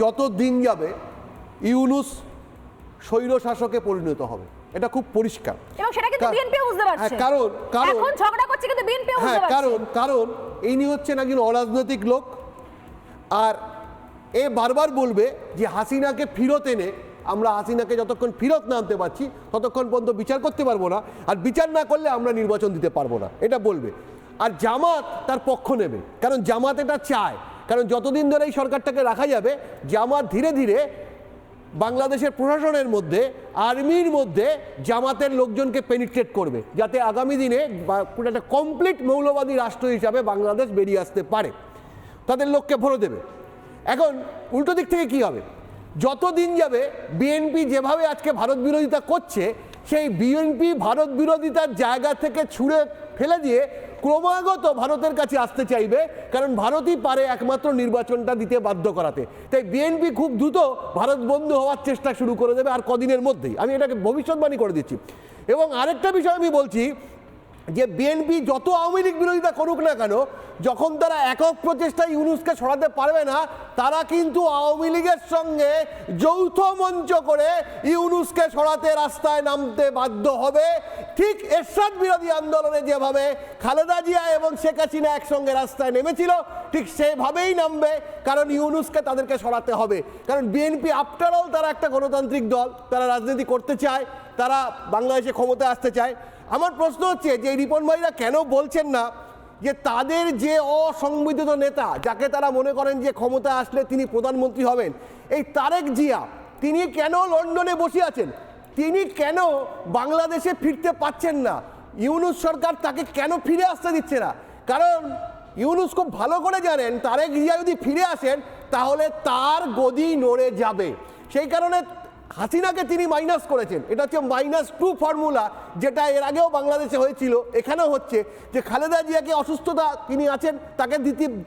যত দিন যাবে ইউনূস স্বৈরশাসকে পরিণত হবে, এটা খুব পরিষ্কার। এবং সেটা কিন্তু বিএনপিও বুঝতে পারছে। কারণ এখন ঝগড়া করছে কিন্তু বিএনপিও বুঝতে পারছে। কারণ ইনি হচ্ছেন একজন অরাজনৈতিক লোক, আর এ বারবার বলবে যে হাসিনাকে ফিরত এনে আমরা হাসিনাকে যতক্ষণ ফিরত না আনতে পারছি ততক্ষণ পর্যন্ত বিচার করতে পারবো না, আর বিচার না করলে আমরা নির্বাচন দিতে পারবো না, এটা বলবে। আর জামাত তার পক্ষ নেবে, কারণ জামাত এটা চায়। কারণ যতদিন ধরে এই সরকারটাকে রাখা যাবে, জামাত ধীরে ধীরে বাংলাদেশের প্রশাসনের মধ্যে, আর্মির মধ্যে জামাতের লোকজনকে পেনিট্রেট করবে, যাতে আগামী দিনে একটা কমপ্লিট মৌলবাদী রাষ্ট্র হিসাবে বাংলাদেশ বেরিয়ে আসতে পারে। তাদের লোককে ভরে দেবে। এখন উল্টো দিক থেকে কি হবে? যত দিন যাবে বিএনপি যেভাবে আজকে ভারত বিরোধিতা করছে, সেই বিএনপি ভারত বিরোধিতার জায়গা থেকে ছুঁড়ে ফেলে দিয়ে ক্রমাগত ভারতের কাছে আসতে চাইবে, কারণ ভারতই পারে একমাত্র নির্বাচনটা দিতে বাধ্য করাতে। তাই বিএনপি খুব দ্রুত ভারত বন্ধু হওয়ার চেষ্টা শুরু করে দেবে আর কদিনের মধ্যেই, আমি এটাকে ভবিষ্যৎবাণী করে দিচ্ছি। এবং আরেকটা বিষয় আমি বলছি যে বিএনপি যত আওয়ামী লীগ বিরোধিতা করুক না কেন, যখন তারা একক প্রচেষ্টায় ইউনূসকে সরাতে পারবে না, তারা কিন্তু আওয়ামী লীগের সঙ্গে যৌথ মঞ্চ করে ইউনূসকে সরাতে রাস্তায় নামতে বাধ্য হবে। ঠিক এরশাদ বিরোধী আন্দোলনে যেভাবে খালেদা জিয়া এবং শেখ হাসিনা একসঙ্গে রাস্তায় নেমেছিল, ঠিক সেভাবেই নামবে, কারণ ইউনূসকে তাদেরকে সরাতে হবে। কারণ বিএনপি আফটার অল তারা একটা গণতান্ত্রিক দল, তারা রাজনীতি করতে চায়, তারা বাংলাদেশে ক্ষমতায় আসতে চায়। আমার প্রশ্ন হচ্ছে যে রিপন ভাইরা কেন বলছেন না যে তাদের যে অসংবিধিত নেতা, যাকে তারা মনে করেন যে ক্ষমতায় আসলে তিনি প্রধানমন্ত্রী হবেন, এই তারেক জিয়া, তিনি কেন লন্ডনে বসে আছেন? তিনি কেন বাংলাদেশে ফিরতে পাচ্ছেন না? ইউনূস সরকার তাকে কেন ফিরে আসতে দিচ্ছে না? কারণ ইউনূস খুব ভালো করে জানেন তারেক জিয়া যদি ফিরে আসেন তাহলে তার গদি নড়ে যাবে। সেই কারণে হাসিনাকে তিনি মাইনাস করেছেন। এটা হচ্ছে -2 ফর্মুলা, যেটা এর আগেও বাংলাদেশে হয়েছিল, এখানেও হচ্ছে। যে খালেদা জিয়াকে অসুস্থতা তিনি আছেন,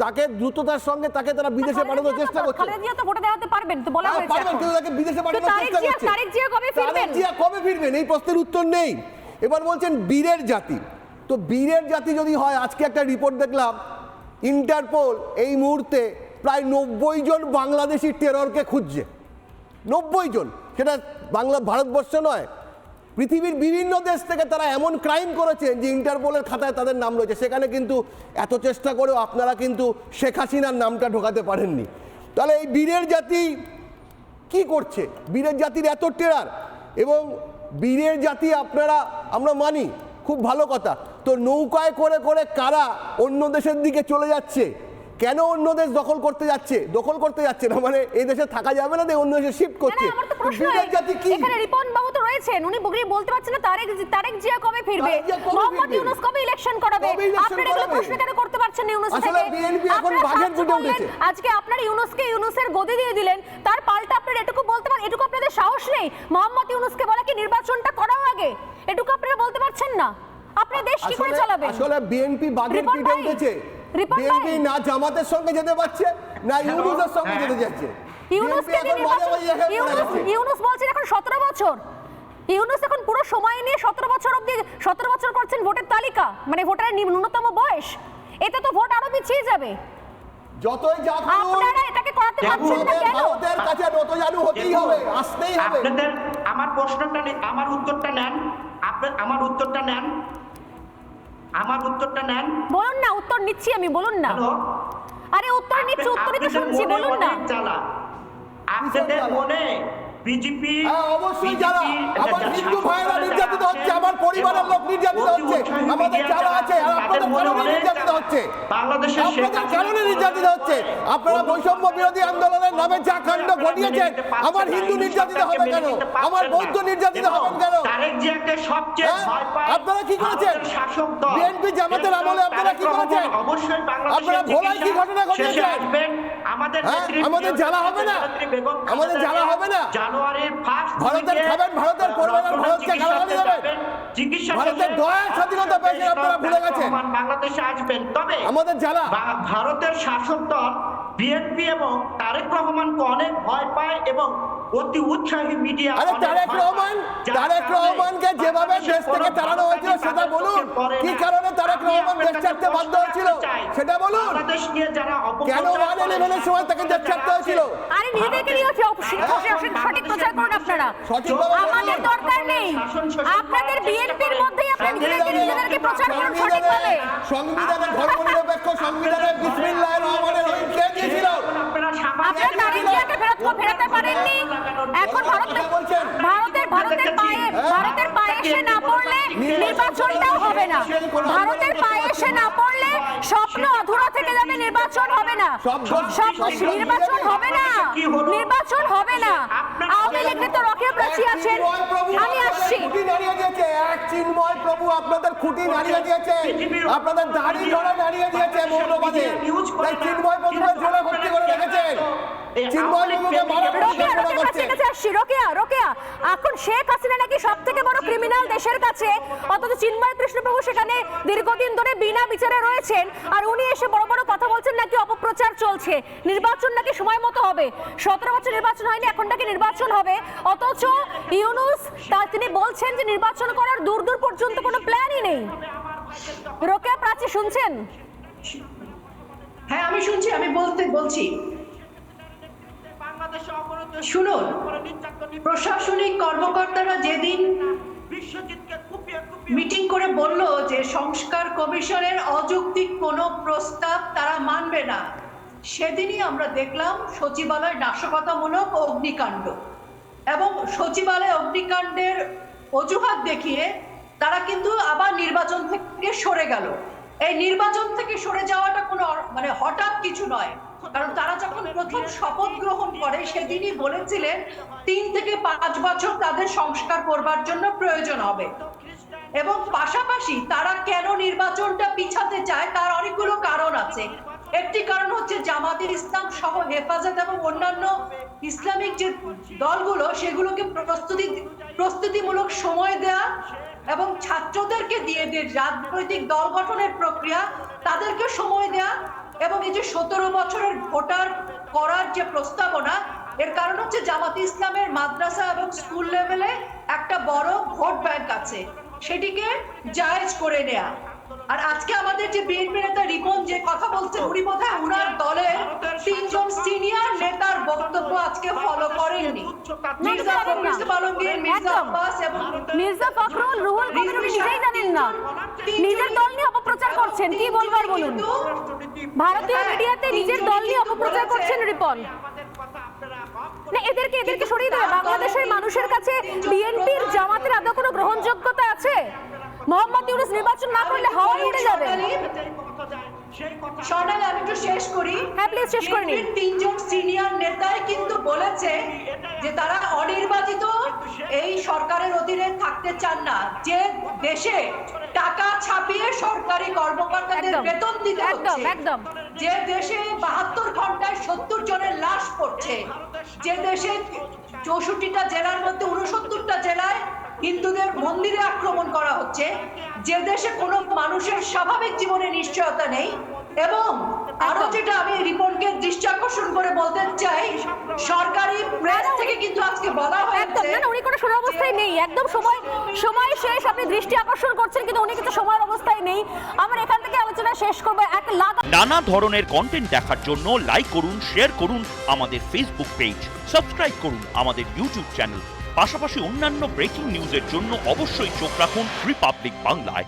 তাকে দ্রুততার সঙ্গে তাকে তারা বিদেশে পাঠানোর চেষ্টা করছে। খালেদা জিয়া তো ভোটে দাঁড়াতে পারবেন, তো বলা হয়েছে পারবেন, কিন্তু তাকে বিদেশে পাঠানোর চেষ্টা করছে। তারেক জিয়া কবে ফিরবেন? তারেক জিয়া কবে ফিরবেন এই প্রশ্নের উত্তর নেই। এবার বলছেন বীরের জাতি। তো বীরের জাতি যদি হয়, আজকে একটা রিপোর্ট দেখলাম, ইন্টারপোল এই মুহূর্তে প্রায় 90 জন বাংলাদেশি টেররকে খুঁজছে। 90 জন, সেটা ভারতবর্ষ নয়, পৃথিবীর বিভিন্ন দেশ থেকে তারা এমন ক্রাইম করেছে যে ইন্টারপোলের খাতায় তাদের নাম রয়েছে। সেখানে কিন্তু এত চেষ্টা করেও আপনারা কিন্তু শেখ হাসিনার নামটা ঢোকাতে পারেননি। তাহলে এই বীরের জাতি কি করছে? বীরের জাতির এত টেরার, এবং বীরের জাতি আমরা মানি, খুব ভালো কথা। তো নৌকায় করে করে কারা অন্য দেশের দিকে চলে যাচ্ছে? কেন অন্য দেশ দখল করতে যাচ্ছে না, মানে এই দেশে থাকা যাবে না, অন্য দেশে শিফট করছে। বীরের জাতি কি? এখানে রিপন বাবু তো রয়েছেন, উনি বলতে পারছেন না তারেক জিয়া কবে ফিরবে, মোহাম্মদ ইউনূস কবে ইলেকশন করাবে। আপনারা এগুলো প্রশ্ন কেন করতে পারছেন না ইউনূস থেকে? আসলে বিএনপি এখন বাঘের পিঠে উঠেছে। আজকে আপনারা ইউনূসের গদি দিয়ে দিলেন, তার পাল্টা আপনারা এটুকু বলতে পারেন, এটুকু আপনাদের সাহস নেই মোহাম্মদ ইউনূসকে বলা কি নির্বাচনটা করাও আগে? এটুকু আপনারা বলতে পারছেন না? আপনারা দেশ কি করে চালাবেন? আসলে বিএনপি বাঘের পিঠে উঠেছে। বিএনপি না জামাতের সঙ্গে যেতে পারছে, না ইউনূসের সঙ্গে যেতে যাচ্ছে। ইউনূস বলছেন এখন 17 বছর, ইউনূস এখন পুরো সময় নিয়ে 17 বছর করছেন ভোটের তালিকা, মানে ভোটারের ন্যূনতম বয়স। এতে তো ভোট আরো পিছিয়ে যাবে। যতই যা করুন, আপনারা এটাকে করাতে পারছেন না কেন? ভারতের কাছে নতজানু হতেই হবে, আসতেই হবে। আপনাদের আমার প্রশ্নটা, আমার উত্তরটা নেন, আমার উত্তরটা নেন। বলুন না, উত্তর নিচ্ছি আমি, বলুন না। আরে উত্তর নিচ্ছি, উত্তরই তো শুনছি, বলুন না। আপনাদের মনে বিজেপি অবশ্যই যারা আমার হিন্দু ভাইরা নির্যাতিত হচ্ছে, আমার পরিবারের লোক নির্যাতিত হচ্ছে, আমাদের যারা আছে আর আপনাদের কারণে নির্যাতিত হচ্ছে, আপনাদের কারণে নির্যাতিত হচ্ছে। আপনারা বৈষম্য বিরোধী আন্দোলনের নামে যা কাণ্ড ঘটিয়েছেন, আমার হিন্দু নির্যাতিত হবে কেন? আমার বৌদ্ধ নির্যাতিত হবেন কেন? আপনারা কি করেছেন? বিএনপি জামাতের আমলে আপনারা কি করেছেন? আপনারা ভোলায় কি ঘটনা ঘটিয়েছেন? আমাদের জ্বালা হবে না? আমাদের জ্বালা হবে না? ভারতের খাবেন, ভারতের করবেন, আর ভারতকে খাওয়ানো যাবেন। ভারতের দয়ার স্বাধীনতা পেয়েছেন, আপনারা ভুলে গেছেন। বাংলাদেশে আসবেন, তবে আমাদের জ্বালা ভারতের শাসক দল বিএনপি এবং তারেক রহমানকে অনেক ভয় পায় এবং অতি উৎসাহী মিডিয়া। আরে তারেক রহমানকে যেভাবে দেশ থেকে তাড়ানো হয়েছিল সেটা বলুন। কি কারণে তারেক রহমান দেশ ছাড়তে বাধ্য হয়েছিল সেটা বলুন। বাংলাদেশ নিয়ে যারা কেন 1/11 সময় তাকে দেশ ছাড়তে হয়েছিল? আরে নিজেদেরকে নিয়ে সঠিক প্রচার করুন আপনারা। আমাদের দরকার নেই আপনাদের বিএনপির মধ্যেই আপনারা নিজেদেরকে প্রচার করুন সঠিকভাবে। সংবিধানের ধর্মনিরপেক্ষ সংবিধানে বিসমিল্লাহির রহমানির রহিম কে দিয়েছিল? আপনারা তারিখিয়াকে ফেরাতে পারেননি। এখন ভারতের পায়ে এসে না পড়লে নির্বাচনটাও হবে না। ভারতের পায়ে এসে না পড়লে স্বপ্ন অধুরা থেকে যাবে, নির্বাচন হবে না। নির্বাচন হবে না। আওয়ামী লীগের তো রকেট প্রাচী আছেন। আমি আসছি। এক চিন্ময় প্রভু আপনাদের খুঁটি নাড়িয়ে দিয়েছে, আপনাদের দাড়ি ধরে নাড়িয়ে দিয়েছে মৌলবাদী। তাই চিন্ময় প্রভুকে জেলে ভর্তি করে রেখেছেন। চিন্ময় প্রভুকে রোকেয়া এখন শেখ হাসিনা নাকি সব থেকে বড় ক্রিমিনাল দেশের কাছে, অথচ চিন্ময় কৃষ্ণপ্রভু সেখানে দীর্ঘদিন ধরে বিনা বিচারে রয়েছেন, আর উনি এসে বড় বড় কথা বলছেন নাকি অপপ্রচার চলছে, নির্বাচন নাকি সময় মতো হবে। 17 বছর নির্বাচন হয়নি, এখন নাকি নির্বাচন হবে, অথচ ইউনূস তিনি বলছেন যে নির্বাচন করার দূর পর্যন্ত কোনো প্ল্যানই নেই। রোকেয়া প্রাচী শুনছেন? হ্যাঁ আমি শুনছি, আমি বলছি শুনুন। প্রশাসনিক কর্মকর্তারা যেদিন মিটিং করে বলল যে সংস্কার কমিশনের অযৌক্তিক কোনো প্রস্তাব তারা মানবে না, সেদিনই আমরা দেখলাম সচিবালয় নাশকতামূলক অগ্নিকাণ্ড, এবং সচিবালয় অগ্নিকাণ্ডের অজুহাত দেখিয়ে তারা কিন্তু আবার নির্বাচন থেকে সরে গেল। এই নির্বাচন থেকে সরে যাওয়াটা কোনো মানে হঠাৎ কিছু নয়, কারণ তারা যখন প্রথম শপথ গ্রহণ করে সেদিনই বলেছিলেন 3 থেকে 5 বছর তাদের সংস্কার করবার জন্য প্রয়োজন হবে, এবং পাশাপাশি তারা কেন নির্বাচনটা পিছাতে চায় তার অনেকগুলো কারণ আছে। একটি কারণ হচ্ছে জামাতে ইসলাম সহ হেফাজত এবং অন্যান্য ইসলামিক যে দলগুলো সেগুলোকে প্রস্তুতিমূলক সময় দেয়া, এবং ছাত্রদেরকে দিয়ে রাজনৈতিক দল গঠনের প্রক্রিয়া তাদেরকে সময় দেয়া, এবং এই যে 17 বছরের ভোটার করার যে প্রস্তাবনা, এর কারণ হচ্ছে জামাতে ইসলামের মাদ্রাসা এবং স্কুল লেভেলে একটা বড় ভোট ব্যাংক আছে, সেটিকে জায়েজ করে নেয়া। আর আজকে আমাদের যে বিএনপি নেতা রিপন যে কথা বলছেন, উনি বোধহয় উনার দলের 3 জন সিনিয়র নেতার বক্তব্য আজকে ফলো করেননি। মির্জা আলমগীর, মির্জা আব্বাস এবং মির্জা ফখরুল, রুহুল কবির নিজেই জানেন না, নিজের দল নিয়ে অপপ্রচার করছেন। কি বলবার বলুন? ভারতীয় মিডিয়াতে নিজের দল নিয়ে অপপ্রচার করছেন রিপন। না, এদেরকে সরিয়ে দেবে। বাংলাদেশের মানুষের কাছে বিএনপির জামাতের আদৌ কোনো গ্রহণযোগ্যতা আছে? মোহাম্মদ ইউনূস নির্বাচন না করলে হাওয়া উড়ে যাবে। স্বর্ণালী, আমি একটু শেষ করি। হ্যাঁ প্লিজ শেষ করে নিন। 3 জন সিনিয়র নেতাই কিন্তু বলেছে যে তারা অনির্বাচিত এই সরকারের অধীনে থাকতে চান না, যে দেশে টাকা ছাপিয়ে সরকারি কর্মকর্তাদের বেতন দিতে হচ্ছে, যে দেশে 72 ঘন্টায় 70 জনের লাশ পড়ছে, যে দেশে 64টা জেলার মধ্যে 69টা জেলায় হিন্দুদের মন্দিরে আক্রমণ করা হচ্ছে, যে দেশে কোনো মানুষের স্বাভাবিক জীবনে নিশ্চয়তা নেই, এবং আরো যেটা আমি রিপোর্টকে দৃষ্টি আকর্ষণ করে বলতে চাই, সরকারি প্রেস থেকে কিন্তু আজকে বলা হয়েছে না উনি কোনো শোনার অবস্থায় নেই, একদম সময় শেষ। আপনি দৃষ্টি আকর্ষণ করছেন কিন্তু উনি কিন্তু সময়ের অবস্থায় নেই। আমরা এখান থেকে আলোচনা শেষ করব। নানা ধরনের কন্টেন্ট দেখার জন্য লাইক করুন, শেয়ার করুন আমাদের ফেসবুক পেজ, সাবস্ক্রাইব করুন আমাদের ইউটিউব চ্যানেল। পাশাপাশি অন্যান্য ব্রেকিং নিউজের জন্য অবশ্যই চোখ রাখুন রিপাবলিক বাংলায়।